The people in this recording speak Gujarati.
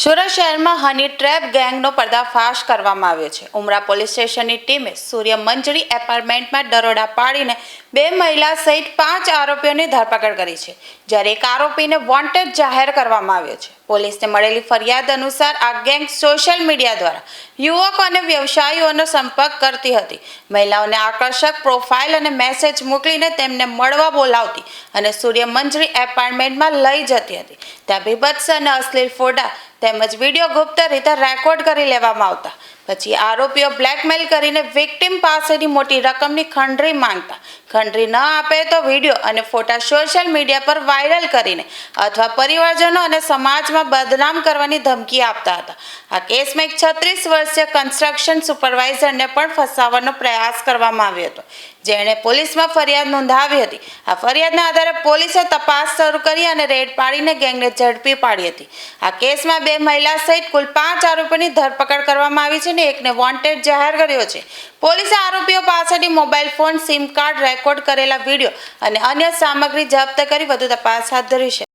સુરત શહેરમાં હની ટ્રેપ ગેંગનો પર્દાફાશ કરવામાં આવ્યો છે। ઉમરા પોલીસ સ્ટેશનની ટીમે સૂર્ય મંજરી એપાર્ટમેન્ટમાં દરોડા પાડીને 2 મહિલા સહિત 5 આરોપીઓની ધરપકડ કરી છે, જ્યારે એક આરોપીને વોન્ટેડ જાહેર કરવામાં આવ્યો છે। પોલીસને મળેલી ફરિયાદ અનુસાર આ ગેંગ સોશિયલ મીડિયા દ્વારા યુવકો અને વ્યવસાયીઓનો સંપર્ક કરતી હતી। મહિલાઓને આકર્ષક પ્રોફાઇલ અને મેસેજ મોકલીને તેમને મળવા બોલાવતી અને સૂર્ય મંજરી એપાર્ટમેન્ટમાં લઈ જતી હતી। ત્યાં બીભત્સ અને અશ્લીલ ફોટા તેમજ વિડીયો ગુપ્ત રીતે રેકોર્ડ કરી લેવામાં આવતા। પછી આરોપીઓ બ્લેકમેલ કરીને વિક્ટિમ પાસેથી મોટી રકમની ખંડરી માંગતા। ખંડરી ન આપે તો વિડીયો અને ફોટા સોશિયલ મીડિયા પર વાયરલ કરીને અથવા પરિવારજનો અને સમાજમાં બદનામ કરવાની ધમકી આપતા હતા। આ કેસમાં એક 36 વર્ષીય કન્સ્ટ્રક્શન સુપરવાઇઝરને પણ ફસાવવાનો પ્રયાસ કરવામાં આવ્યો હતો, જેણે પોલીસમાં ફરિયાદ નોંધાવી હતી। આ ફરિયાદના આધારે પોલીસે તપાસ શરૂ કરી અને રેડ પાડીને ગેંગને ઝડપી પાડી હતી। આ કેસમાં 2 મહિલા સહિત કુલ 5 આરોપીઓની ધરપકડ કરવામાં આવી છે અને એકને વોન્ટેડ જાહેર કર્યો છે। પોલીસે આરોપીઓ પાસેથી mobile phone, sim card, record કરેલા વિડીયો અને અન્ય સામગ્રી જપ્ત કરી વધુ તપાસ હાથ ધરી છે।